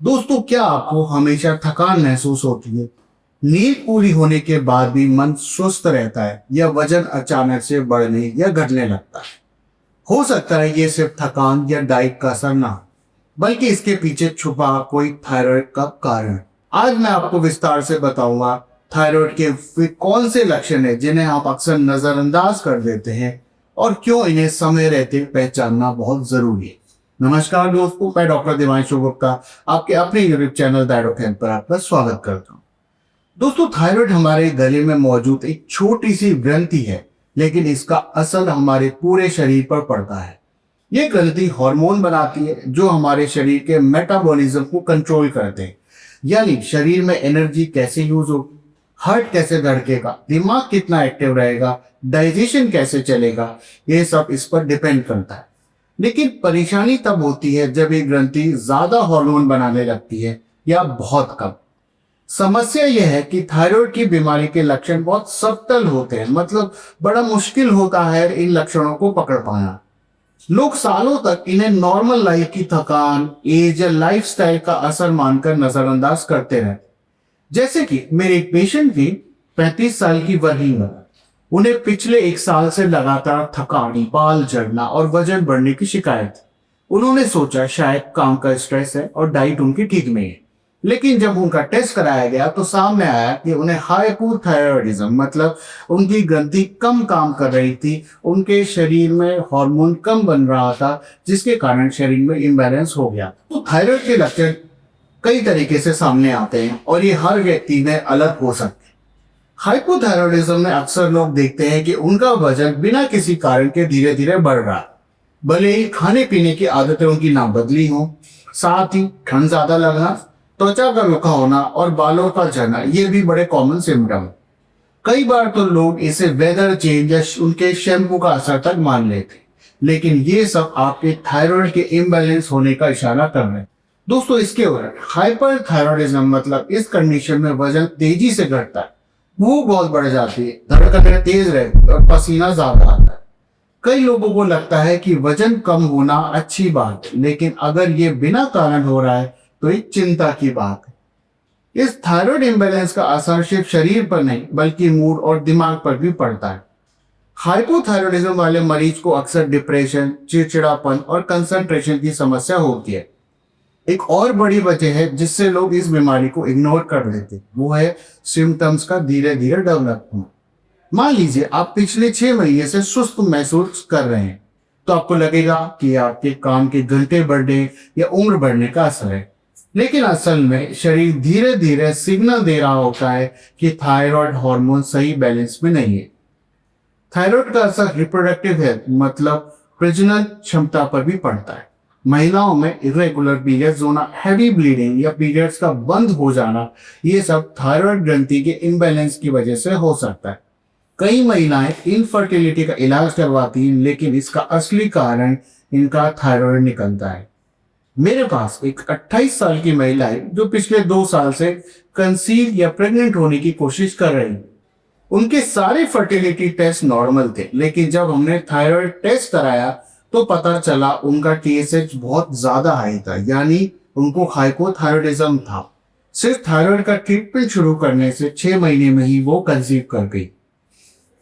दोस्तों, क्या आपको हमेशा थकान महसूस होती है? नींद पूरी होने के बाद भी मन सुस्त रहता है या वजन अचानक से बढ़ने या घटने लगता है? हो सकता है ये सिर्फ थकान या डाइट का असर ना हो, बल्कि इसके पीछे छुपा कोई थायराइड का कारण है। आज मैं आपको विस्तार से बताऊंगा थायराइड के वे कौन से लक्षण हैं जिन्हें आप अक्सर नजरअंदाज कर देते हैं और क्यों इन्हें समय रहते पहचानना बहुत जरूरी है। नमस्कार दोस्तों, मैं डॉक्टर दिवांशु गुप्ता आपके अपने यूट्यूब चैनल थायराइड हेल्थ पर आपका स्वागत करता हूँ। दोस्तों, थायराइड हमारे गले में मौजूद एक छोटी सी ग्रंथि है, लेकिन इसका असर हमारे पूरे शरीर पर पड़ता है। ये ग्रंथि हार्मोन बनाती है जो हमारे शरीर के मेटाबॉलिज्म को कंट्रोल करते हैं। यानी शरीर में एनर्जी कैसे यूज होगी, हार्ट कैसे धड़केगा, दिमाग कितना एक्टिव रहेगा, डाइजेशन कैसे चलेगा, ये सब इस पर डिपेंड करता है। लेकिन परेशानी तब होती है जब ये ग्रंथि ज्यादा हार्मोन बनाने लगती है या बहुत कम। समस्या यह है कि थायराइड की बीमारी के लक्षण बहुत सब्टल होते हैं, मतलब बड़ा मुश्किल होता है इन लक्षणों को पकड़ पाना। लोग सालों तक इन्हें नॉर्मल लाइफ की थकान, एज या लाइफस्टाइल का असर मानकर नजरअंदाज करते रहे। जैसे कि मेरे एक पेशेंट थी, 35 साल की वहीना। उन्हें पिछले 1 साल से लगातार थकानी, बाल झड़ना और वजन बढ़ने की शिकायत थी। उन्होंने सोचा शायद काम का स्ट्रेस है और डाइट उनकी ठीक नहीं है। लेकिन जब उनका टेस्ट कराया गया तो सामने आया कि उन्हें हाइपोथायरॉयडिज्म, मतलब उनकी ग्रंथि कम काम कर रही थी, उनके शरीर में हार्मोन कम बन रहा था, जिसके कारण शरीर में इम्बैलेंस हो गया। तो थायराइड के लक्षण कई तरीके से सामने आते हैं और ये हर व्यक्ति में अलग हो सकते हैं। हाइपोथायरॉयडिज्म में अक्सर लोग देखते हैं कि उनका वजन बिना किसी कारण के धीरे धीरे बढ़ रहा है, भले ही खाने पीने की आदतें उनकी ना बदली हो। साथ ही ठंड ज्यादा लगना, त्वचा का रुखा होना और बालों का झड़ना, ये भी बड़े कॉमन सिम्टम है। कई बार तो लोग इसे वेदर चेंज या उनके शैम्पू का असर तक मान लेते हैं, लेकिन ये सब आपके थायराइड के इम्बैलेंस होने का इशारा कर रहे हैं। दोस्तों, इसके उलट हाइपर थायरॉयडिज्म, मतलब इस कंडीशन में वजन तेजी से घटता है, भूख बहुत बढ़ जाती है, धड़कनें तेज रहती है और पसीना ज्यादा आता है। कई लोगों को लगता है कि वजन कम होना अच्छी बात है, लेकिन अगर ये बिना कारण हो रहा है तो एक चिंता की बात है। इस थायराइड इम्बैलेंस का असर सिर्फ शरीर पर नहीं बल्कि मूड और दिमाग पर भी पड़ता है। हाइपोथायरॉयडिज्म वाले मरीज को अक्सर डिप्रेशन, चिड़चिड़ापन और कंसंट्रेशन की समस्या होती है। एक और बड़ी वजह है जिससे लोग इस बीमारी को इग्नोर कर देते हैं, वो है सिम्टम्स का धीरे धीरे डेवलप होना। मान लीजिए आप पिछले 6 महीने से सुस्त महसूस कर रहे हैं, तो आपको लगेगा कि आपके काम के घंटे बढ़ने या उम्र बढ़ने का असर है। लेकिन असल में शरीर धीरे धीरे सिग्नल दे रहा होता है कि थायराइड हार्मोन सही बैलेंस में नहीं है। थायराइड का असर रिप्रोडक्टिव हेल्थ, मतलब प्रजनन क्षमता पर भी पड़ता है। महिलाओं में इरेगुलर पीरियड्स होना, हैवी ब्लीडिंग या पीरियड्स का बंद हो जाना, ये सब थायराइड ग्रंथि के इम्बैलेंस की वजह से हो सकता है। कई महिलाएं इनफर्टिलिटी का इलाज करवाती हैं, लेकिन इसका असली कारण इनका थायराइड निकलता है। मेरे पास एक 28 साल की महिला है जो पिछले 2 साल से कंसीव या प्रेग्नेंट होने की कोशिश कर रही है। उनके सारे फर्टिलिटी टेस्ट नॉर्मल थे, लेकिन जब हमने थायराइड टेस्ट कराया तो पता चला उनका TSH बहुत ज्यादा हाई था, यानी उनको हाइपोथायरॉयडिज्म था। सिर्फ थायराइड का ट्रीटमेंट शुरू करने से 6 महीने में ही वो कंसीव कर गई।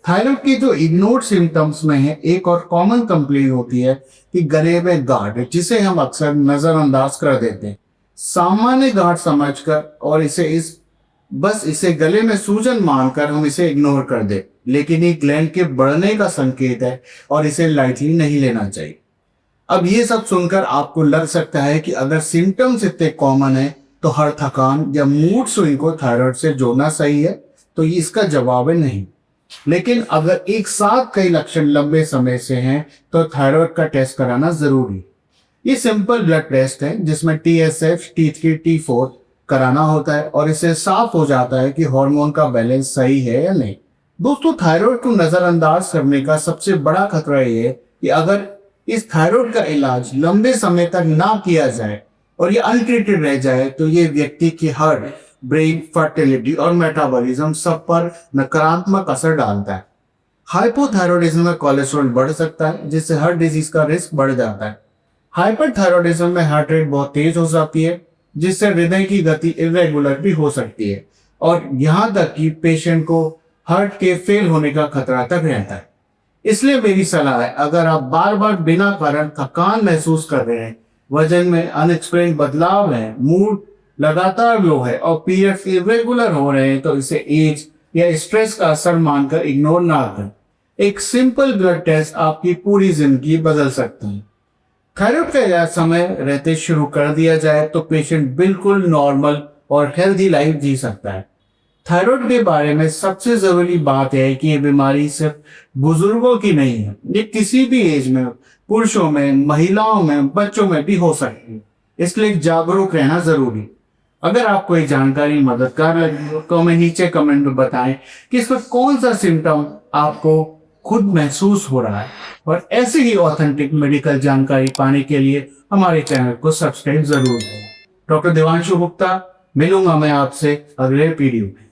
थायराइड के जो इग्नोर्ड सिम्टम्स में है, एक और कॉमन कंप्लेन होती है कि गले में गांठ, जिसे हम अक्सर नजरअंदाज कर देते हैं, सामान्य गांठ समझकर, और इसे गले में सूजन मानकर हम इसे इग्नोर कर दे। लेकिन ये ग्लैंड के बढ़ने का संकेत है और इसे लाइटली नहीं लेना चाहिए। अब ये सब सुनकर आपको लग सकता है कि अगर सिम्टम्स इतने कॉमन है तो हर थकान या मूड स्विंग को थायराइड से जोड़ना सही है, तो ये इसका जवाब है नहीं। लेकिन अगर एक साथ कई लक्षण लंबे समय से हैं तो थायराइड का टेस्ट कराना जरूरी है। ये सिंपल ब्लड टेस्ट है जिसमें TSH, T3, T4 कराना होता है और इससे साफ हो जाता है कि हार्मोन का बैलेंस सही है या नहीं। दोस्तों, थायराइड को नजरअंदाज करने का सबसे बड़ा खतरा ये है कि अगर इस थायराइड का इलाज लंबे समय तक ना किया जाए और ये अनट्रीटेड रह जाए तो ये व्यक्ति की हार्ट, ब्रेन, फर्टिलिटी और मेटाबॉलिज्म सब पर नकारात्मक असर डालता है। हाइपोथायरॉयडिज्म में कोलेस्ट्रॉल बढ़ सकता है, जिससे हार्ट डिजीज का रिस्क बढ़ जाता है। हाइपरथायरॉयडिज्म में हार्ट रेट बहुत तेज हो जाती है, जिससे हृदय की गति इरेगुलर भी हो सकती है और यहाँ तक कि पेशेंट को हार्ट के फेल होने का खतरा तक रहता है। इसलिए मेरी सलाह है, अगर आप बार बार बिना कारण थकान महसूस कर रहे हैं, वजन में अनएक्सप्लेन बदलाव है, मूड लगातार लो है और पीरियड्स इरेगुलर हो रहे हैं, तो इसे एज या स्ट्रेस का असर मानकर इग्नोर ना करें। एक सिंपल ब्लड टेस्ट आपकी पूरी जिंदगी बदल सकता है। थायराइड का इलाज समय रहते शुरू कर दिया जाए तो पेशेंट बिल्कुल नॉर्मल और हेल्दी लाइफ जी सकता है। थायराइड के बारे में सबसे जरूरी बात है कि ये बीमारी सिर्फ बुजुर्गों की नहीं है, ये किसी भी एज में, पुरुषों में, महिलाओं में, बच्चों में भी हो सकती है। इसलिए जागरूक रहना जरूरी। अगर आपको ये जानकारी मददगार लगी हो तो हमें नीचे कमेंट में बताएं कि इसमें कौन सा सिम्टम आपको खुद महसूस हो रहा है। और ऐसी ही ऑथेंटिक मेडिकल जानकारी पाने के लिए हमारे चैनल को सब्सक्राइब जरूर करें। डॉक्टर देवांशु गुप्ता, मिलूंगा मैं आपसे अगले वीडियो में।